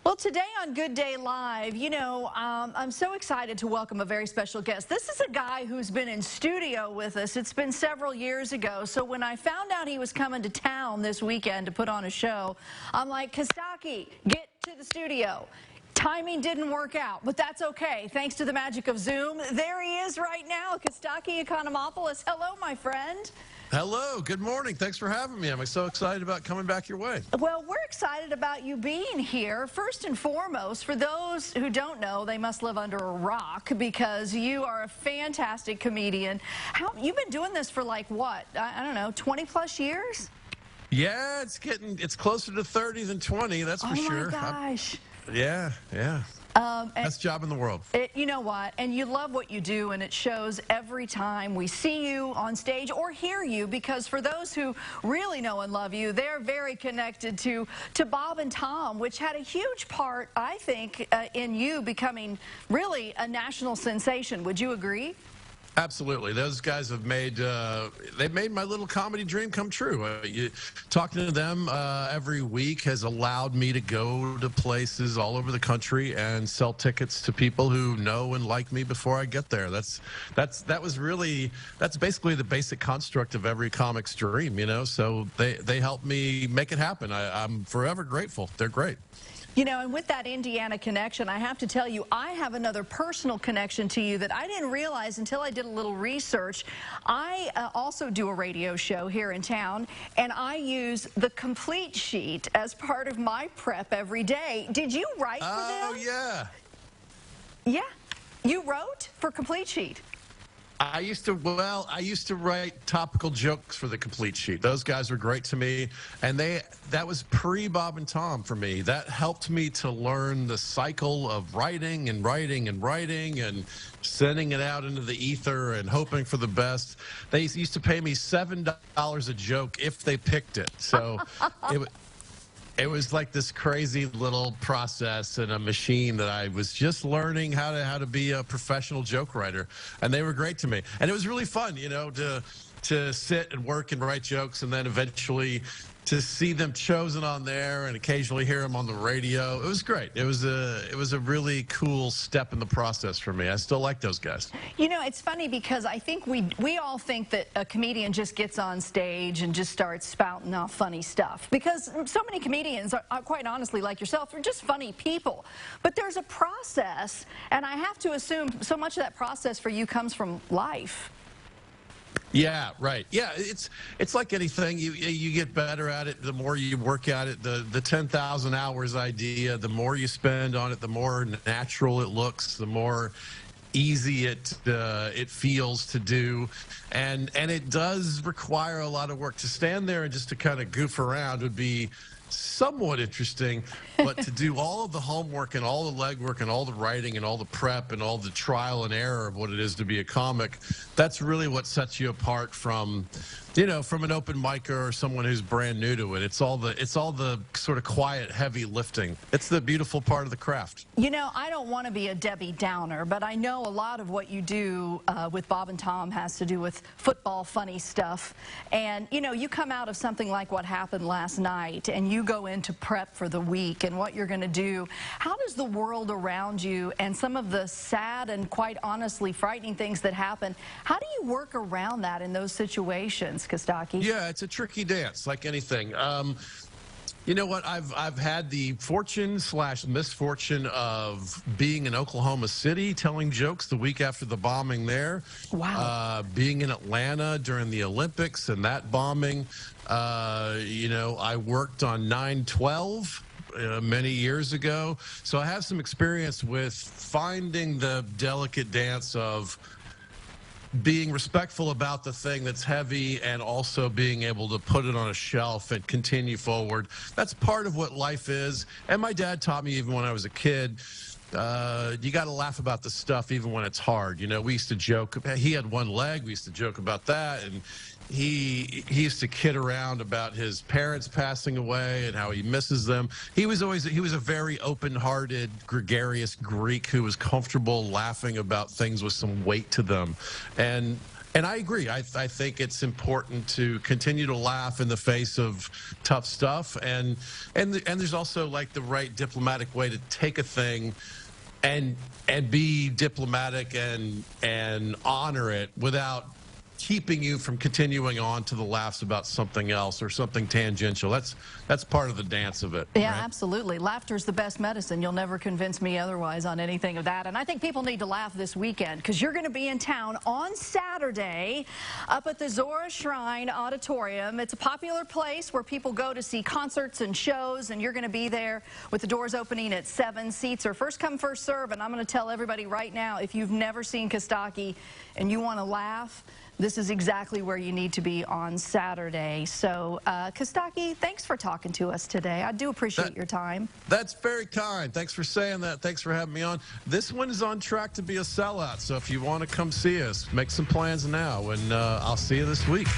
Well, today on Good Day Live, I'm so excited to welcome a very special guest. This is a guy who's been in studio with us. It's been several years ago. So when I found out he was coming to town this weekend to put on a show, I'm like, Costaki, get to the studio. Timing didn't work out, but that's okay. Thanks to the magic of Zoom, there he is right now, Costaki Economopolus. Hello, my friend. Hello, good morning. Thanks for having me. I'm so excited about coming back your way. Well, we're excited about you being here. First and foremost, for those who don't know, they must live under a rock because you are a fantastic comedian. You've been doing this for like what? I don't know, 20 plus years? Yeah, it's closer to 30 than 20, that's for sure. Oh my gosh. Yeah. Best job in the world. You know what? And you love what you do, and it shows every time we see you on stage or hear you, because for those who really know and love you, they're very connected to Bob and Tom, which had a huge part, I think, in you becoming really a national sensation. Would you agree? Absolutely. Those guys have they've made my little comedy dream come true. Talking to them every week has allowed me to go to places all over the country and sell tickets to people who know and like me before I get there. That's basically the basic construct of every comic's dream, so they helped me make it happen. I'm forever grateful. They're great. And with that Indiana connection, I have to tell you, I have another personal connection to you that I didn't realize until I did a little research. I also do a radio show here in town, and I use the Complete Sheet as part of my prep every day. Did you write for them? Oh, yeah. Yeah. You wrote for Complete Sheet. I used to write topical jokes for the Complete Sheet. Those guys were great to me, and that was pre-Bob and Tom for me. That helped me to learn the cycle of writing and sending it out into the ether and hoping for the best. They used to pay me $7 a joke if they picked it. So it was like this crazy little process and a machine that I was just learning how to be a professional joke writer, and they were great to me. And it was really fun, to sit and work and write jokes, and then eventually to see them chosen on there and occasionally hear them on the radio. It was great. It was a really cool step in the process for me. I still like those guys. It's funny because I think we all think that a comedian just gets on stage and just starts spouting off funny stuff, because so many comedians are quite honestly, like yourself, are just funny people. But there's a process, and I have to assume so much of that process for you comes from life. Yeah, right. Yeah, it's like anything. You get better at it the more you work at it. The 10,000 hours idea, the more you spend on it, the more natural it looks, the more easy it feels to do, and it does require a lot of work. To stand there and just to kind of goof around would be somewhat interesting, but to do all of the homework and all the legwork and all the writing and all the prep and all the trial and error of what it is to be a comic, that's really what sets you apart from an open micer or someone who's brand new to it. It's all the sort of quiet, heavy lifting. It's the beautiful part of the craft. I don't want to be a Debbie Downer, but I know a lot of what you do with Bob and Tom has to do with football funny stuff. And, you come out of something like what happened last night, and you go into prep for the week and what you're going to do. How does the world around you and some of the sad and quite honestly frightening things that happen, how do you work around that in those situations, Costaki? Yeah, it's a tricky dance, like anything. You know what? I've had the fortune/misfortune of being in Oklahoma City telling jokes the week after the bombing there. Wow. Being in Atlanta during the Olympics and that bombing. I worked on 9/12 many years ago, so I have some experience with finding the delicate dance of being respectful about the thing that's heavy and also being able to put it on a shelf and continue forward. That's part of what life is. And my dad taught me even when I was a kid, you got to laugh about the stuff even when it's hard. We used to joke. He had one leg. We used to joke about that. And he used to kid around about his parents passing away and how he misses them. He was a very open-hearted, gregarious Greek who was comfortable laughing about things with some weight to them. And And I agree. I think it's important to continue to laugh in the face of tough stuff, and there's also like the right diplomatic way to take a thing and be diplomatic and honor it without keeping you from continuing on to the laughs about something else or something tangential. That's part of the dance of it. Yeah, right? absolutely. Laughter's the best medicine. You'll never convince me otherwise on anything of that. And I think people need to laugh this weekend because you're going to be in town on Saturday up at the Zora Shrine Auditorium. It's a popular place where people go to see concerts and shows, and you're going to be there with the doors opening at 7. Seats are first come, first serve, and I'm going to tell everybody right now, if you've never seen Costaki and you want to laugh, this is exactly where you need to be on Saturday. So, Costaki, thanks for talking to us today. I do appreciate your time. That's very kind. Thanks for saying that. Thanks for having me on. This one is on track to be a sellout, so if you want to come see us, make some plans now, and I'll see you this week.